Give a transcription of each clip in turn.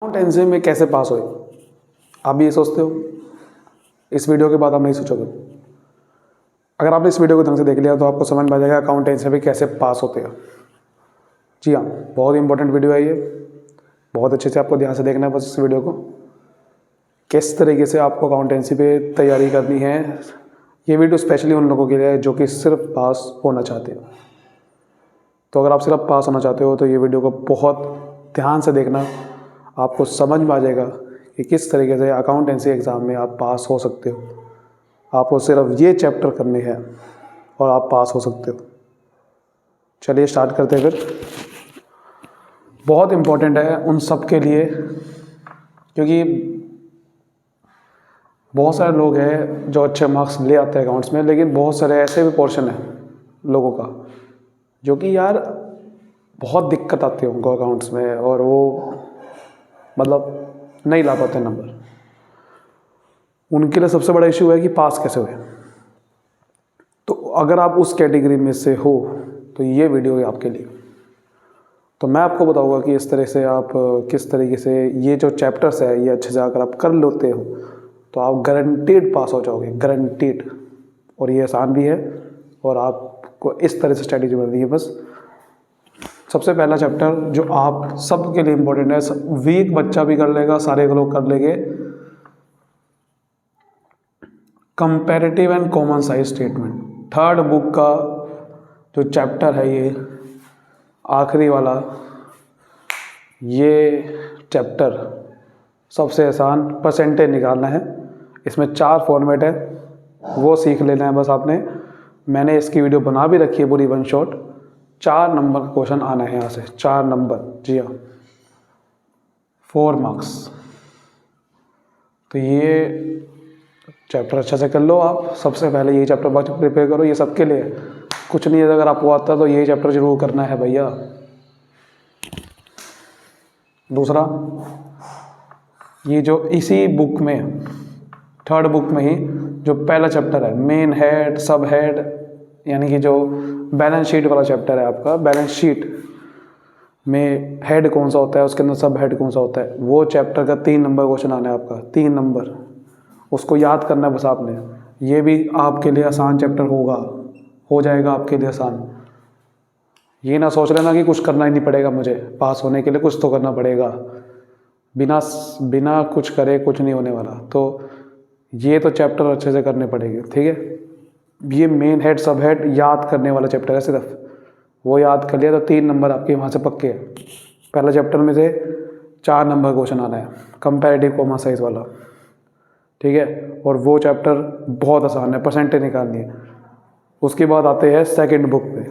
Accountancy में कैसे पास होए, आप भी ये सोचते हो? इस वीडियो के बाद आप नहीं सोचोगे। अगर आपने इस वीडियो को ढंग से देख लिया तो आपको समझ में आ जाएगा अकाउंटेंसी में कैसे पास होते हैं। जी हाँ, बहुत इंपॉर्टेंट वीडियो है ये, बहुत अच्छे से आपको ध्यान से देखना है बस इस वीडियो को। किस तरीके से आपको अकाउंटेंसी पे तैयारी करनी है, ये वीडियो स्पेशली उन लोगों के लिए है जो कि सिर्फ पास होना चाहते हो। तो अगर आप सिर्फ पास होना चाहते हो तो ये वीडियो को बहुत ध्यान से देखना, आपको समझ में आ जाएगा कि किस तरीके से अकाउंटेंसी एग्ज़ाम में आप पास हो सकते हो। आपको सिर्फ ये चैप्टर करने हैं और आप पास हो सकते हो। चलिए स्टार्ट करते हैं फिर। बहुत इम्पोर्टेंट है उन सब के लिए, क्योंकि बहुत सारे लोग हैं जो अच्छे मार्क्स ले आते हैं अकाउंट्स में, लेकिन बहुत सारे ऐसे भी पोर्शन है लोगों का जो कि यार बहुत दिक्कत आती है उनको अकाउंट्स में, और वो मतलब नहीं ला पाते नंबर। उनके लिए सबसे बड़ा इशू है कि पास कैसे हुए। तो अगर आप उस कैटेगरी में से हो तो ये वीडियो है आपके लिए। तो मैं आपको बताऊंगा कि इस तरह से आप किस तरीके से ये जो चैप्टर्स है ये अच्छे से अगर आप कर लेते हो तो आप गारंटीड पास हो जाओगे, गारंटीड। और ये आसान भी है और आपको इस तरह से स्ट्रैटेजी बननी है। बस सबसे पहला चैप्टर जो आप सबके लिए इम्पोर्टेंट है, वीक बच्चा भी कर लेगा, सारे लोग कर लेंगे, comparative and common size statement. Third book का जो चैप्टर है ये आखिरी वाला, ये चैप्टर सबसे आसान, परसेंटेज निकालना है। इसमें 4 फॉर्मेट है, वो सीख लेना है बस आपने। मैंने इसकी वीडियो बना भी रखी है पूरी वन शॉट। 4 नंबर का क्वेश्चन आना है यहाँ से, 4 नंबर, जी हाँ, 4 मार्क्स। तो ये चैप्टर अच्छे से कर लो आप। सबसे पहले यही चैप्टर बहुत प्रिपेयर करो, ये सबके लिए कुछ नहीं है। अगर आपको आता है तो यही चैप्टर जरूर करना है भैया। दूसरा, ये जो इसी बुक में थर्ड बुक में ही जो पहला चैप्टर है, मेन हेड सब हेड, यानी कि जो बैलेंस शीट वाला चैप्टर है आपका, बैलेंस शीट में हेड कौन सा होता है, उसके अंदर सब हेड कौन सा होता है, वो चैप्टर का 3 नंबर क्वेश्चन आना है आपका, 3 नंबर। उसको याद करना है बस आपने। ये भी आपके लिए आसान चैप्टर होगा, हो जाएगा आपके लिए आसान। ये ना सोच लेना कि कुछ करना ही नहीं पड़ेगा, मुझे पास होने के लिए कुछ तो करना पड़ेगा। बिना कुछ करे कुछ नहीं होने वाला। तो ये तो चैप्टर अच्छे से करने पड़ेंगे, ठीक है। ये मेन हेड सब हेड याद करने वाला चैप्टर है, सिर्फ वो याद कर लिया तो 3 नंबर आपके वहाँ से पक्के हैं। पहला चैप्टर में से 4 नंबर क्वेश्चन आना है, कंपैरेटिव कॉमन साइज वाला, ठीक है। और वो चैप्टर बहुत आसान है, परसेंटेज निकालनी है। उसके बाद आते हैं सेकंड बुक पे।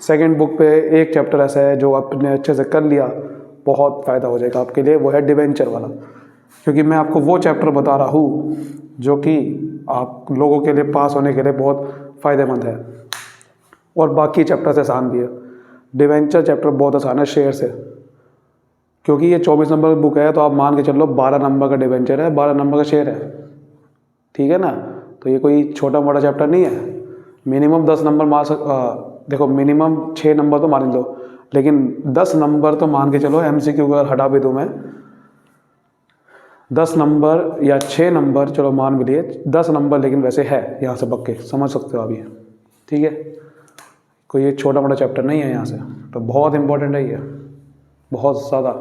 सेकंड बुक पे एक चैप्टर ऐसा है जो आपने अच्छे से कर लिया बहुत फ़ायदा हो जाएगा आपके लिए, वो है डिवेंचर वाला। क्योंकि मैं आपको वो चैप्टर बता रहा हूँ जो कि आप लोगों के लिए पास होने के लिए बहुत फ़ायदेमंद है, और बाकी चैप्टर से आसान भी है। डिवेंचर चैप्टर बहुत आसान है शेयर से, क्योंकि ये 24 नंबर की बुक है, तो आप मान के चलो 12 नंबर का डिवेंचर है, 12 नंबर का शेयर है, ठीक है ना। तो ये कोई छोटा मोटा चैप्टर नहीं है। मिनिमम 10 नंबर देखो मिनिमम 6 नंबर तो मान लो, लेकिन 10 नंबर तो मान के चलो। MCQ अगर हटा भी दूँ मैं, 10 नंबर या 6 नंबर चलो मान भी लिए, 10 नंबर लेकिन वैसे है यहाँ से पक्के, समझ सकते हो आप ये, ठीक है। कोई ये छोटा मोटा चैप्टर नहीं है यहाँ से, तो बहुत इंपॉर्टेंट है ये, बहुत ज़्यादा।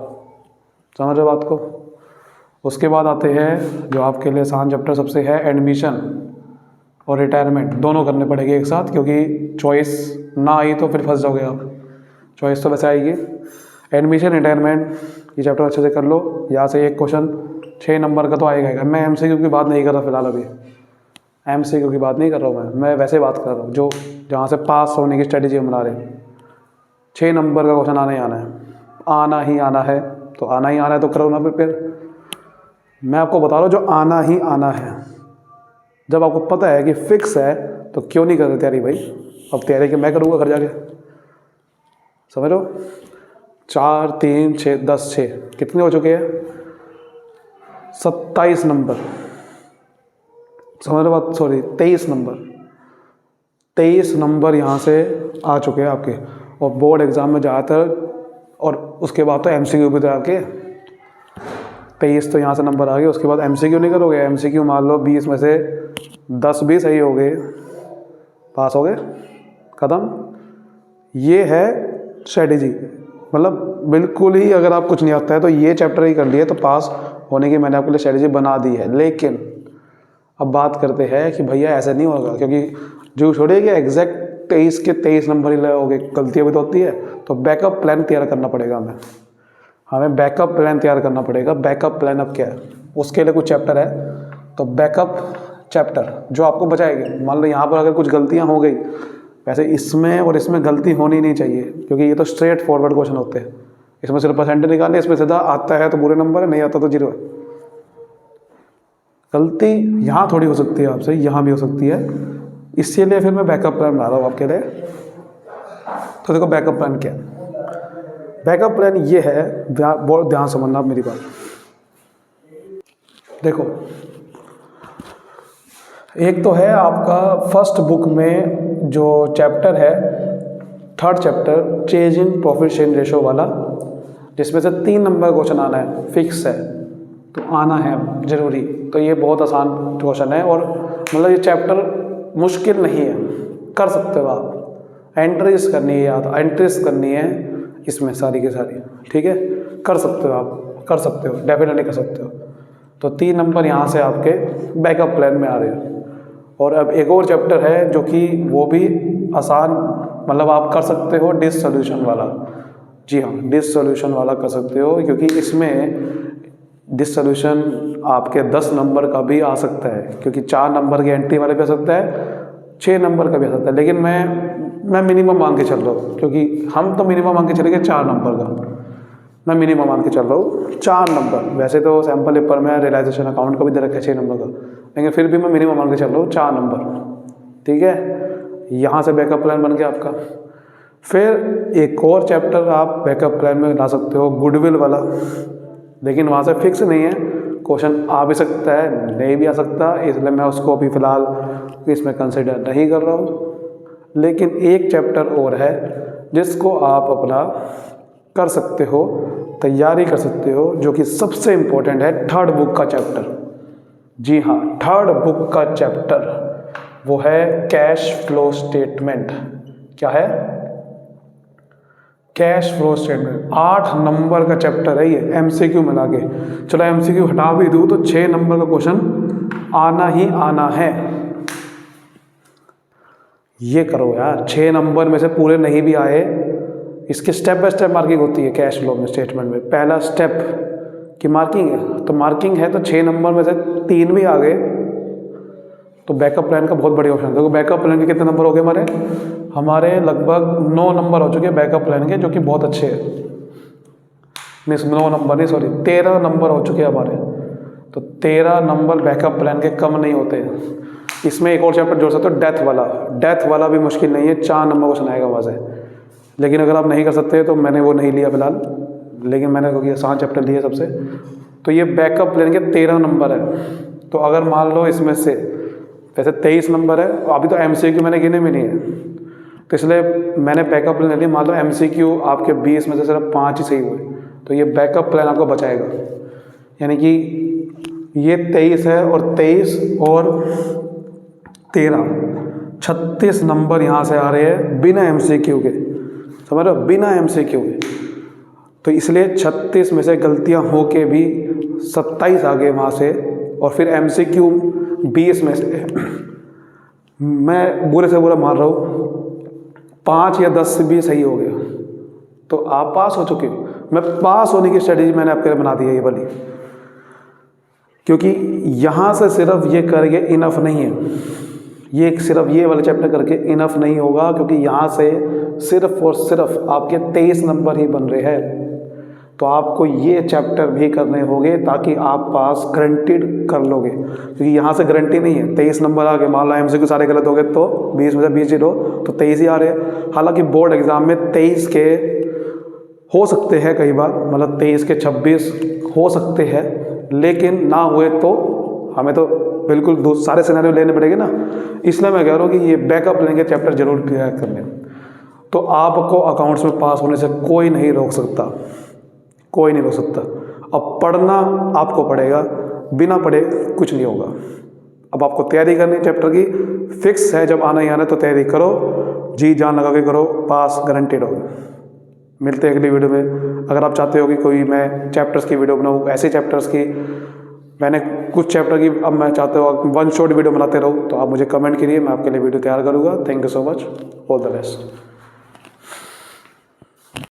समझ रहे बात को। उसके बाद आते हैं जो आपके लिए आसान चैप्टर सबसे है, एडमिशन और रिटायरमेंट दोनों करने पड़ेंगे एक साथ, क्योंकि चॉइस ना आई तो फिर फंस जाओगे आप। चॉइस तो वैसे आएगी। एडमिशन रिटायरमेंट ये चैप्टर अच्छे से कर लो। यहाँ से एक क्वेश्चन 6 नंबर का तो आएगा। मैं MCQ की बात नहीं कर रहा फिलहाल, अभी MCQ की बात नहीं कर रहा हूँ मैं वैसे बात कर रहा हूँ जो जहाँ से पास होने की स्ट्रेटेजी हम बना रहे हैं। 6 नंबर का क्वेश्चन आना ही आना है, आना ही आना है। तो आना ही आना है तो करो ना फिर मैं आपको बता रहा हूँ जो आना ही आना है। जब आपको पता है कि फिक्स है तो क्यों नहीं कर रहे तैयारी भाई। अब तैयारी मैं करूँगा घर जाके, समझ लो। 4 3 6 10 6 कितने हो चुके हैं? 27 नंबर, समझ लो बात, सॉरी 23 नंबर। 23 नंबर यहाँ से आ चुके हैं आपके, और बोर्ड एग्ज़ाम में ज़्यादातर, और उसके बाद तो MCQ भी तो आपके 23 तो यहाँ से नंबर आ गए। उसके बाद MCQ नहीं करोगे, MCQ मान लो 20 में से 10 भी सही हो गए, पास हो गए, ख़त्म। ये है स्ट्रेटेजी। मतलब बिल्कुल ही अगर आप कुछ नहीं आता है तो ये चैप्टर ही कर लिए तो पास होने की मैंने आपके लिए स्ट्रेटेजी बना दी है। लेकिन अब बात करते हैं कि भैया ऐसा नहीं होगा, क्योंकि जो छोड़िए कि एग्जैक्ट 23 के 23 नंबर ही लगोगे, गलतियाँ भी तो होती है। तो बैकअप प्लान तैयार करना पड़ेगा हमें बैकअप प्लान तैयार करना पड़ेगा। बैकअप प्लान अब क्या है, उसके लिए कुछ चैप्टर है, तो बैकअप चैप्टर जो आपको बचाएगी। मान लो यहाँ पर अगर कुछ गलतियाँ हो गई, वैसे इसमें और इसमें गलती होनी नहीं चाहिए, क्योंकि ये तो स्ट्रेट फॉरवर्ड क्वेश्चन होते हैं। इसमें सिर्फ परसेंटेज निकालने, इसमें सीधा आता है तो पूरे नंबर है, नहीं आता तो 0 है। गलती यहाँ थोड़ी हो सकती है आपसे, यहाँ भी हो सकती है, इसीलिए फिर मैं बैकअप प्लान बना रहा हूँ आपके लिए। तो देखो बैकअप प्लान क्या है। बैकअप प्लान ये है, बहुत ध्यान समझना आप मेरी बात। देखो, एक तो है आपका फर्स्ट बुक में जो चैप्टर है, 3rd chapter changing profit sharing ratio वाला, जिसमें से 3 नंबर क्वेश्चन आना है, फिक्स है, तो आना है ज़रूरी। तो ये बहुत आसान क्वेश्चन है, और मतलब ये चैप्टर मुश्किल नहीं है, कर सकते हो आप। एंट्रीज करनी है, याद एंट्रीज करनी है इसमें सारी की सारी, ठीक है, कर सकते हो आप, कर सकते हो, डेफिनेटली कर सकते हो। तो 3 नंबर यहाँ से आपके बैकअप प्लान में आ रहे हैं। और अब एक और चैप्टर है जो कि वो भी आसान, मतलब आप कर सकते हो, डिस सॉल्यूशन वाला। जी हाँ, डिस सॉल्यूशन वाला कर सकते हो, क्योंकि इसमें डिस सॉल्यूशन आपके 10 नंबर का भी आ सकता है, क्योंकि 4 नंबर की एंट्री वाले भी आ सकता है, 6 नंबर का भी आ सकता है। लेकिन मैं मिनिमम मान के चल रहा हूँ, क्योंकि हम तो मिनिमम मान के चलेंगे 4 नंबर का। मैं मिनिमम मान के चल रहा हूँ 4 नंबर। वैसे तो सैम्पल पेपर में रियलाइजेशन अकाउंट का भी दे रखा है 6 नंबर का, लेकिन फिर भी मैं मिनिमम मान के चल रहा हूँ 4 नंबर, ठीक है। यहाँ से बैकअप प्लान बन गया आपका। फिर एक और चैप्टर आप बैकअप प्लान में ला सकते हो, गुडविल वाला, लेकिन वहाँ से फिक्स नहीं है, क्वेश्चन आ भी सकता है, नहीं भी आ सकता, इसलिए मैं उसको अभी फ़िलहाल इसमें कंसिडर नहीं कर रहा हूँ। लेकिन एक चैप्टर और है जिसको आप अपना कर सकते हो, तैयारी कर सकते हो, जो कि सबसे इम्पोर्टेंट है, 3rd बुक का चैप्टर। जी हाँ, 3rd बुक का चैप्टर वो है कैश फ्लो स्टेटमेंट। क्या है? Cash flow statement. 8 नंबर का चैप्टर है ये, MCQ में लाके। चलो MCQ हटा भी दूँ तो 6 नंबर का क्वेश्चन आना ही आना है। ये करो यार, 6 नंबर में से पूरे नहीं भी आए, इसके स्टेप बाय स्टेप मार्किंग होती है कैश फ्लो में स्टेटमेंट में। पहला स्टेप की मार्किंग है, तो मार्किंग है तो 6 नंबर में से 3 भी आ गए तो बैकअप प्लान का बहुत बढ़िया ऑप्शन है। देखो बैकअप प्लान के कितने नंबर हो गए हमारे लगभग 9 नंबर हो चुके हैं बैकअप प्लान के, जो कि बहुत अच्छे हैं। नहीं 9 नंबर नहीं, सॉरी 13 नंबर हो चुके हैं हमारे। तो 13 नंबर बैकअप प्लान के कम नहीं होते। इसमें एक और चैप्टर जोड़ सकते हो, डेथ वाला। डेथ वाला भी मुश्किल नहीं है, 4 नंबर क्वेश्चन आएगा वहाँ से। लेकिन अगर आप नहीं कर सकते तो मैंने वो नहीं लिया फिलहाल, लेकिन मैंने क्योंकि आसान चैप्टर लिए सबसे। तो ये बैकअप प्लान के 13 नंबर है। तो अगर मान लो इसमें से वैसे 23 नंबर है, अभी तो MCQ मैंने गिने भी नहीं है, तो इसलिए मैंने बैकअप प्लान लिया। मान लो MCQ आपके 20 में से सिर्फ 5 ही सही हुए, तो ये बैकअप प्लान आपको बचाएगा। यानी कि ये 23 है, और 23 और 13 36 नंबर यहाँ से आ रहे हैं बिना MCQ के, समझ रहे हो, बिना MCQ के। तो इसलिए 36 में से गलतियाँ हो के भी 27 आ गए वहाँ से, और फिर MCQ 20 में से मैं बुरे से बुरा मान रहा हूँ 5 या 10 भी सही हो गया, तो आप पास हो चुके हो। मैं पास होने की स्ट्रेटेजी मैंने आपके लिए बना दी है ये वाली, क्योंकि यहाँ से सिर्फ ये करके इनफ नहीं है, ये सिर्फ ये वाला चैप्टर करके इनफ नहीं होगा, क्योंकि यहाँ से सिर्फ और सिर्फ आपके 23 नंबर ही बन रहे हैं। तो आपको ये चैप्टर भी करने होंगे ताकि आप पास गारंटीड कर लोगे, क्योंकि यहाँ से गारंटी नहीं है। 23 नंबर आ गए, मान लो MCQ सारे गलत हो गए तो 20 में से 20 जीरो, तो 23 ही आ रहे हैं। हालांकि बोर्ड एग्जाम में 23 के हो सकते हैं कई बार, मतलब 23 के 26 हो सकते हैं, लेकिन ना हुए तो हमें तो बिल्कुल सारे सिनेरियो लेने पड़ेंगे ना। इसलिए मैं कह रहा हूँ कि ये बैकअप लेंगे चैप्टर जरूर क्लियर करने। तो आपको अकाउंट्स में पास होने से कोई नहीं रोक सकता, कोई नहीं रोक सकता। अब पढ़ना आपको पड़ेगा, बिना पढ़े कुछ नहीं होगा। अब आपको तैयारी करनी चैप्टर की, फिक्स है, जब आना ही आना तो तैयारी करो, जी जान लगा के करो, पास गारंटेड होगा। मिलते हैं अगली वीडियो में। अगर आप चाहते हो कि कोई मैं चैप्टर्स की वीडियो बनाऊँ, ऐसे चैप्टर्स की, मैंने कुछ चैप्टर की, अब मैं चाहते हो वन शॉट वीडियो बनाते रहूँ, तो आप मुझे कमेंट करिए, मैं आपके लिए वीडियो तैयार करूँगा। Thank you so much, all the best.